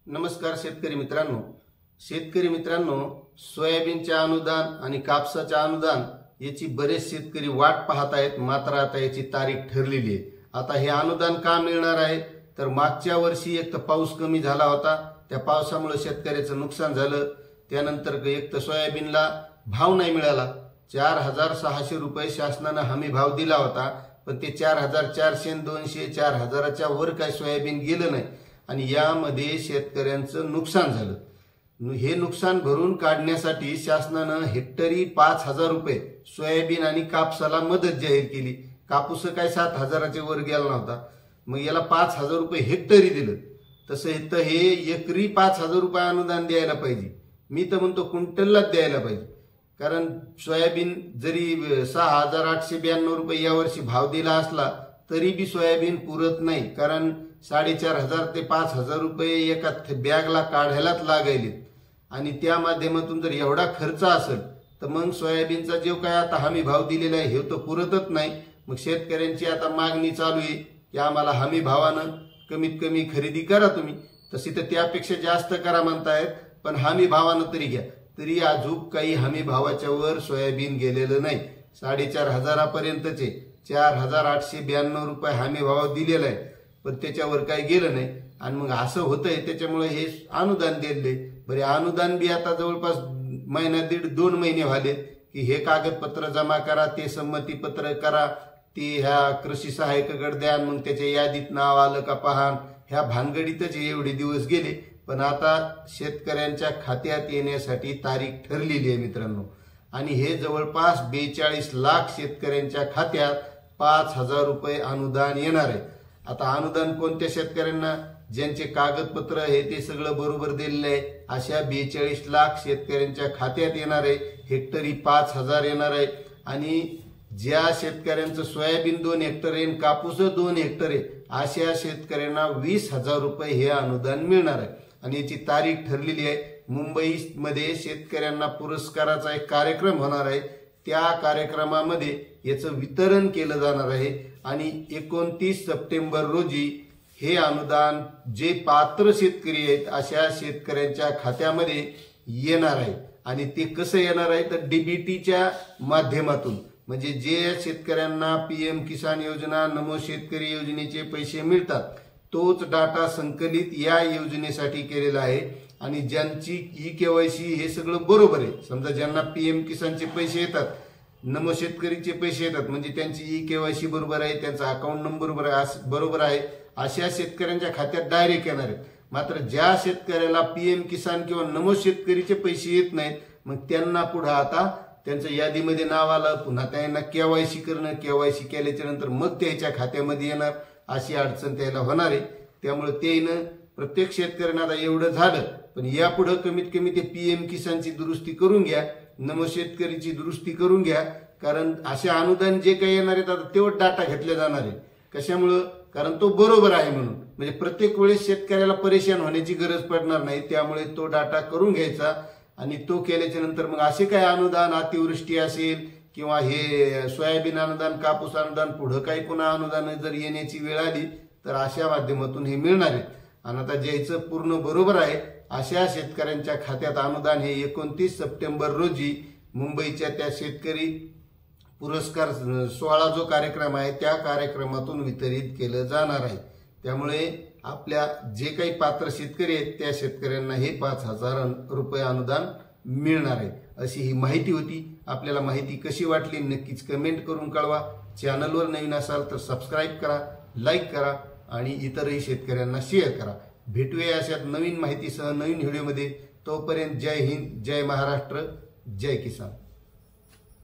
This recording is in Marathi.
नमस्कार शेतकरी मित्रांनो, सोयाबीनचे अनुदान आणि कापसाचे अनुदान याची बरेच शेतकरी वाट पाहत आहेत। मात्र आता याची तारीख ठरलेली आहे। आता हे अनुदान का मिळणार आहे तर मागच्या वर्षी एक तर पाऊस कमी झाला होता, त्या पावसामुळे शेतकऱ्याचं नुकसान झालं। त्यानंतर एक तर सोयाबीनला भाव नाही मिळाला। 4600 रुपये शासनाने हमी भाव दिला होता, पण ते 4400 200 4000च्या वर काय सोयाबीन गेलं नाही आणि यामध्ये शेतकऱ्यांचं नुकसान झालं। हे नुकसान भरून काढण्यासाठी शासनाने हेक्टरी 5000 रुपये सोयाबीन आणि कापसाला मदत जाहीर केली। कापूस काय 7000च्या वर गेला नव्हता, मग याला 5000 रुपये हेक्टरी दिलं। तसं इथं हे एकरी 5000 रुपये अनुदान द्यायला पाहिजे। मी तर म्हणतो क्विंटललाच द्यायला पाहिजे, कारण सोयाबीन जरी 6892 रुपये यावर्षी भाव दिला असला तरी बी सोयाबीन पुरत नाही, कारण 4500 ते 5000 रुपये एका बॅगला काढायलाच लागायले आणि त्या माध्यमातून जर एवढा खर्च असेल तर मग सोयाबीनचा जो काय आता हमी भाव दिलेला आहे हे तो पुरतच नाही। मग शेतकऱ्यांची आता मागणी चालू आहे की आम्हाला हमी भावानं कमीत कमी खरेदी करा तुम्ही, तशी तर त्यापेक्षा जास्त करा म्हणतायत, पण हमी भावानं तरी घ्या। तरी अजून काही हमी भावाच्या वर सोयाबीन गेलेलं नाही। 4500 पर्यंतचे 4892 रुपये हमी भाव दिलेला आहे, पण त्याच्यावर काही गेलं नाही आणि मग असं होतंय। त्याच्यामुळे हे अनुदान दिले। बरे अनुदान बी आता जवळपास महिना दीड 2 महिने झाले की हे कागदपत्र जमा करा, ते संमतीपत्र करा, ती ह्या कृषी सहाय्यकाकडे द्या, मग त्याच्या यादीत नाव आलं का पहा, ह्या भानगडीतच एवढे दिवस गेले। पण आता शेतकऱ्यांच्या खात्यात येण्यासाठी तारीख ठरलेली आहे मित्रांनो, आणि हे जवळपास 42 लाख शेतकऱ्यांच्या खात्यात 5000 रुपये अनुदान येणार आहे। आता अनुदान कोणत्या शेतकऱ्यांना, ज्यांचे कागदपत्र हे ते सगळं बरोबर दिलेलं आहे अशा 42 लाख शेतकऱ्यांच्या खात्यात येणार आहे। हेक्टरी 5000 येणार आहे आणि ज्या शेतकऱ्यांचं सोयाबीन 2 हेक्टर आहे, कापूस 2 हेक्टर आहे, अशा शेतकऱ्यांना 20,000 रुपये हे अनुदान मिळणार आहे आणि याची तारीख ठरलेली आहे। मुंबईमध्ये शेतकऱ्यांना पुरस्काराचा एक कार्यक्रम होणार आहे, त्या कार्यक्रमामध्ये याचं वितरण केलं जाणार आहे आणि 29 सप्टेंबर रोजी हे अनुदान जे पात्र शेतकरी आहेत अशा शेतकऱ्यांच्या खात्यामध्ये येणार आहे। आणि ते कसं येणार आहे तर डीबीटीच्या माध्यमातून, म्हणजे जे शेतकऱ्यांना पीएम किसान योजना, नमो शेतकरी योजनेचे पैसे मिळतात तोच डाटा संकलित या योजनेसाठी केलेला आहे। आणि ज्यांची ई-केवायसी हे सगळं बरोबर आहे, समजा ज्यांना पीएम किसानचे पैसे येतात, नमो शेतकरीचे पैसे येतात, म्हणजे त्यांची ई-केवायसी बरोबर आहे, त्यांचा अकाउंट नंबर बरोबर आहे, अशा शेतकऱ्यांच्या खात्यात डायरेक्ट येणार आहेत। मात्र ज्या शेतकऱ्याला पीएम किसान किंवा नमो शेतकरीचे पैसे येत नाहीत, मग त्यांना पुढे आता त्यांच्या यादीमध्ये नाव आलं, पुन्हा त्यांना केवायसी करणं, केवायसी केल्याच्या नंतर मग त्याच्या खात्यामध्ये येणार, अशी अडचण त्याला होणार आहे। त्यामुळे त्यानं प्रत्येक शेतकऱ्यांना आता एवढं झालं, पण यापुढे कमीत कमी ते पीएम किसानची दुरुस्ती करून घ्या, नमो शेतकरीची दुरुस्ती करून घ्या, कारण असे अनुदान जे काही येणार आहेत आता तेवढं डाटा घेतले जाणार आहे। कशामुळं, कारण तो बरोबर आहे म्हणून, म्हणजे प्रत्येक वेळेस शेतकऱ्याला परेशान होण्याची गरज पडणार नाही। त्यामुळे तो डाटा करून घ्यायचा आणि तो केल्याच्या नंतर मग असे काय अनुदान, अतिवृष्टी असेल किंवा हे सोयाबीन अनुदान, कापूस अनुदान, पुढे काही पुन्हा अनुदान जर येण्याची वेळ आली तर अशा माध्यमातून हे मिळणार आहे। आणि आता ज्याचं पूर्ण बरोबर आहे अशा शेतकऱ्यांच्या खात्यात अनुदान हे 29 सप्टेंबर रोजी मुंबईच्या त्या शेतकरी पुरस्कार सोहळा जो कार्यक्रम आहे त्या कार्यक्रमातून वितरित केलं जाणार आहे। त्यामुळे आपल्या जे काही पात्र शेतकरी आहेत त्या शेतकऱ्यांना हे 5000 रुपये अनुदान मिळणार आहे, अशी ही माहिती होती। आपल्याला माहिती कशी वाटली नक्कीच कमेंट करून कळवा। चॅनलवर नवीन असाल तर सबस्क्राईब करा, लाईक करा आणि इतरही शेतकऱ्यांना शेअर करा। भेटूया अशात नवीन माहितीसह नवीन व्हिडिओमध्ये। तोपर्यंत जय हिंद, जय महाराष्ट्र, जय किसान।